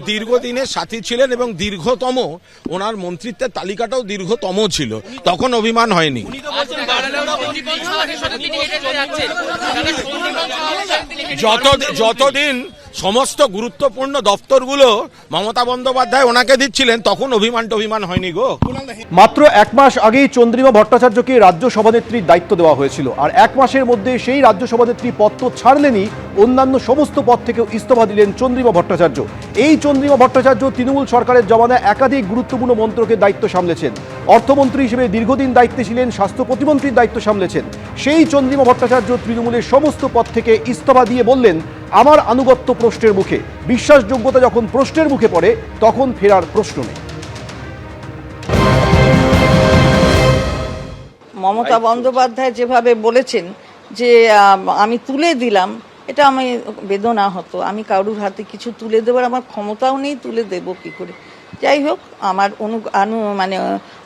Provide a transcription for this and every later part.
দীর্ঘদিনের সাথী ছিলেন এবং দীর্ঘতম ওনার মন্ত্রিত্বের তালিকাটাও দীর্ঘতম ছিল, তখন অভিমান হয়নি। যতদিন সমস্ত গুরুত্বপূর্ণ দপ্তরগুলো মমতা বন্দ্যোপাধ্যায় ওনাকে দিচ্ছিলেন তখন অভিমান হয়নি গো। মাত্র এক মাস আগেই চন্দ্রিমা ভট্টাচার্যকে রাজ্য সভানেত্রীর দায়িত্ব দেওয়া হয়েছিল, আর এক মাসের মধ্যে সেই রাজ্য সভানেত্রী পদ তো ছাড়লেনই, অন্যান্য সমস্ত পদ থেকেও ইস্তফা দিলেন চন্দ্রিমা ভট্টাচার্য। এই চন্দ্রিমা ভট্টাচার্য তৃণমূল সরকারের জমানায় একাধিক গুরুত্বপূর্ণ মন্ত্রকের দায়িত্ব সামলেছেন, অর্থমন্ত্রী হিসেবে দীর্ঘদিন দায়িত্বে ছিলেন, স্বাস্থ্য প্রতিমন্ত্রীর দায়িত্ব সামলেছেন। সেই চন্দ্রিমা ভট্টাচার্য তৃণমূলের সমস্ত পদ থেকে ইস্তফা দিয়ে বললেন, আমার আনুগত্য প্রশ্নের মুখে, বিশ্বাসযোগ্যতা যখন প্রশ্নের মুখে পড়ে তখন ফেরার প্রশ্ন নেই। মমতা বন্দ্যোপাধ্যায় যেভাবে বলেছেন যে আমি তুলে দিলাম, এটা আমি বেদনা হতো। আমি কারুর হাতে কিছু তুলে দেবার আমার ক্ষমতাও নেই, তুলে দেব কি করে। যাই হোক, আমার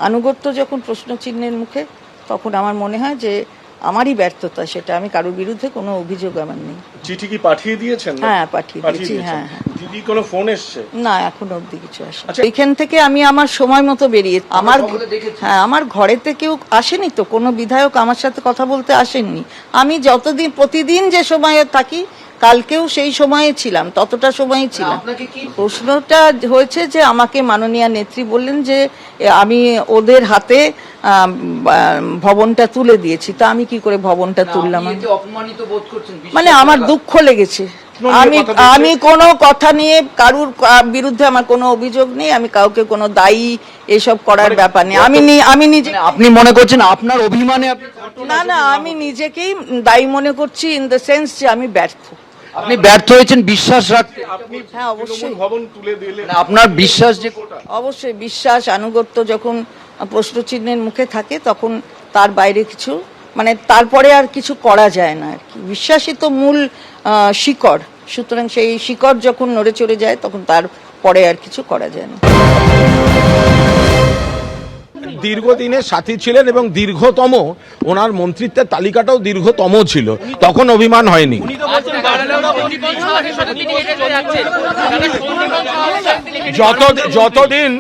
আনুগত্য যখন প্রশ্ন চিহ্নের মুখে, তখন আমার মনে হয় যে আমারই ব্যর্থতা সেটা। আমি কারোর বিরুদ্ধে কোনো অভিযোগ আমার নেই। চিঠি কি পাঠিয়ে দিয়েছেন? হ্যাঁ, পাঠিয়ে দিয়েছি। হ্যাঁ, দিদি কোনো ফোন এসছে? না, এখনো অবধি কিছু আসে। এখান থেকে আমি আমার সময় মতো বেরিয়ে, আমার ঘরেতে কেউ আসেনি তো, কোনো বিধায়ক আমার সাথে কথা বলতে আসেননি। আমি প্রতিদিন যে সময়ে থাকি, কালকেও সেই সময়ে ছিলাম, ততটা সময়ই ছিলাম। প্রশ্নটা হয়েছে যে আমাকে মাননীয় নেত্রী বললেন যে আমি ওদের হাতে ভবনটা তুলে দিয়েছি, তা আমি কি করে ভবনটা তুললাম? মানে আমার দুঃখ লেগেছে। আমি কোনো কথা নিয়ে কারুর বিরুদ্ধে আমার কোনো অভিযোগ নেই, আমি কাউকে কোনো দায়ী এসব করার ব্যাপার নেই। আমি নিজে, আপনি মনে করছেন আপনার অভিমানে? না, আমি নিজেকেই দায়ী মনে করছি, ইন দ্য সেন্স যে আমি ব্যর্থ। আপনি ব্যর্থ হয়েছেন বিশ্বাস রাখতে? হ্যাঁ, অবশ্যই। ভবন তুলে দিলে আপনার বিশ্বাস যে, অবশ্যই বিশ্বাস, আনুগত্য যখন প্রশ্নচিহ্নের মুখে থাকে তখন তার বাইরে কিছু, তারপরে আর কিছু করা যায় না আর কি। বিশ্বাসই তো মূল শিকড়, সুতরাং সেই শিকড় যখন নড়ে চড়ে যায় তখন তার পরে আর কিছু করা যায় না। দীর্ঘদিনের সাথী ছিলেন এবং দীর্ঘতম ওনার মন্ত্রিত্বের তালিকাটাও দীর্ঘতম ছিল, তখন অভিমান হয়নি। যতদিন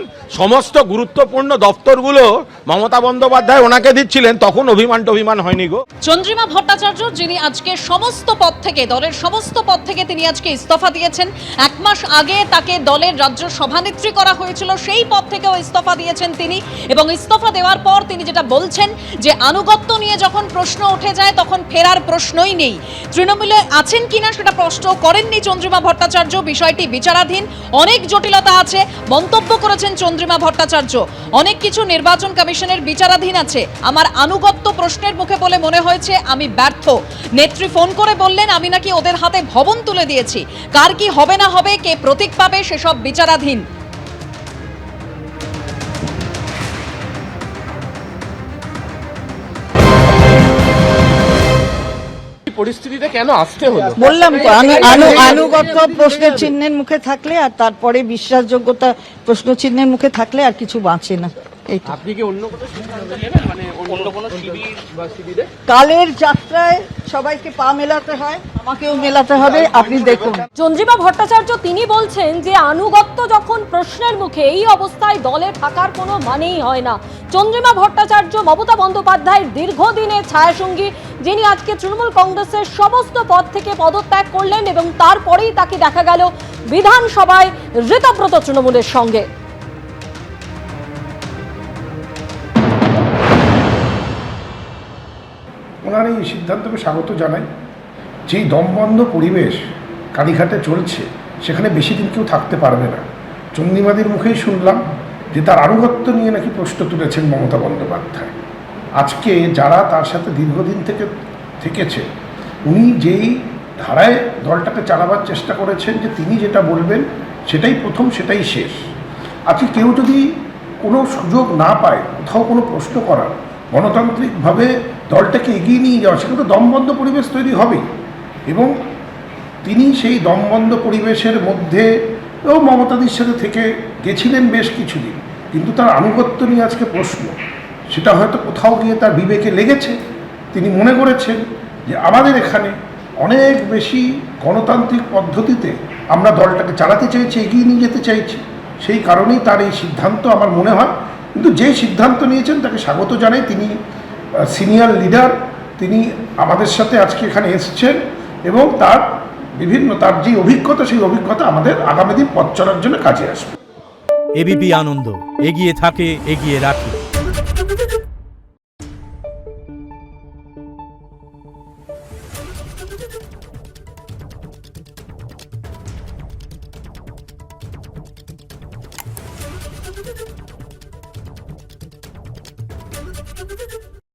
সমস্ত গুরুত্বপূর্ণ দপ্তরগুলো মমতা বন্দ্যোপাধ্যায় ওনাকে দিচ্ছিলেন তখন অভিমান হয়নি গো। চন্দ্রিমা ভট্টাচার্য, যিনি আজকে সমস্ত পদ থেকে, দলের সমস্ত পদ থেকে তিনি আজকে ইস্তফা দিয়েছেন। এক মাস আগে তাকে দলের রাজ্য সভানেত্রী করা হয়েছিল, সেই পদ থেকেও ইস্তফা দিয়েছেন তিনি। এবং ইস্তফা দেওয়ার পর তিনি যেটা বলছেন যে আনুগত্য নিয়ে যখন প্রশ্ন উঠে যায় তখন ফেরার প্রশ্নই নেই। তৃণমূলে আছেন কিনা সেটা প্রশ্ন করেননি চন্দ্রিমা ভট্টাচার্য, বিষয়টি বিচারাধীন, অনেক জটিলতা আছে মন্তব্য করেছেন চন্দ্রিমা ভট্টাচার্য। অনেক কিছু নির্বাচন কমিশনের বিচারাধীন আছে। আমার আনুগত্য প্রশ্নের মুখে বলে মনে হয়েছে আমি ব্যর্থ। নেত্রী ফোন করে বললেন আমি নাকি ওদের হাতে ভবন তুলে দিয়েছি। কার কি হবে না হবে, কে প্রতীক পাবে, সেসব বিচারাধীন। পরিস্থিতিতে কেন আসতে হলো? বললাম তো, আনুগত্য প্রশ্নের চিহ্নের মুখে থাকলে আর তারপরে বিশ্বাসযোগ্যতা প্রশ্ন চিহ্নের মুখে থাকলে আর কিছু বাঁচে না। আপনি কি অন্য কোনো শিবির বা শিবিরে? কালের যাত্রায় সবাইকে পা মেলাতে হয়, আমাকেও মেলাতে হবে। আপনি দেখুন, চন্দ্রিমা ভট্টাচার্য তিনি বলছেন যে আনুগত্য যখন প্রশ্নের মুখে, এই অবস্থায় দলে থাকার কোনো মানেই হয় না। চন্দ্রিমা ভট্টাচার্য মমতা বন্দ্যোপাধ্যায়ের দীর্ঘদিনের ছায়াসঙ্গী, যিনি আজকে তৃণমূল কংগ্রেসের সমস্ত পদ থেকে পদত্যাগ করলেন এবং তারপরেই তাকে দেখা গেল বিধানসভায় ঋতব্রত তৃণমূলের সঙ্গে। ওনার এই সিদ্ধান্তকে স্বাগত জানাই। যেই দমবন্ধ পরিবেশ কালীঘাটে চলছে, সেখানে বেশি দিন কেউ থাকতে পারবে না। চন্দ্রিমাদির মুখেই শুনলাম যে তার আনুগত্য নিয়ে নাকি প্রশ্ন তুলেছেন মমতা বন্দ্যোপাধ্যায়। আজকে যারা তার সাথে দীর্ঘদিন থেকেছে, উনি যেই ধারায় দলটাকে চালাবার চেষ্টা করেছেন যে তিনি যেটা বলবেন সেটাই প্রথম, সেটাই শেষ। আজকে কেউ যদি কোনো সুযোগ না পায় কোথাও কোনো প্রশ্ন করার, গণতান্ত্রিকভাবে দলটাকে এগিয়ে নিয়ে যাওয়া, সেখানে তো দমবন্ধ পরিবেশ তৈরি হবেই। এবং তিনি সেই দমবন্ধ পরিবেশের মধ্যে মমতাদির সাথে থেকে গেছিলেন বেশ কিছুদিন, কিন্তু তার আনুগত্য নিয়ে আজকে প্রশ্ন, সেটা হয়তো কোথাও গিয়ে তার বিবেকে লেগেছে। তিনি মনে করেছেন যে আমাদের এখানে অনেক বেশি গণতান্ত্রিক পদ্ধতিতে আমরা দলটাকে চালাতে চাইছি, এগিয়ে নিয়ে যেতে চাইছি, সেই কারণেই তার এই সিদ্ধান্ত আমার মনে হয়। কিন্তু যে সিদ্ধান্ত নিয়েছেন তাকে স্বাগত জানাই। তিনি সিনিয়র লিডার, তিনি আমাদের সাথে আজকে এখানে এসছেন এবং তার যে অভিজ্ঞতা, সেই অভিজ্ঞতা আমাদের আগামী দিন পথ চলার জন্য কাজে আসবে। এবিপি আনন্দ, এগিয়ে থাকে, এগিয়ে রাখে।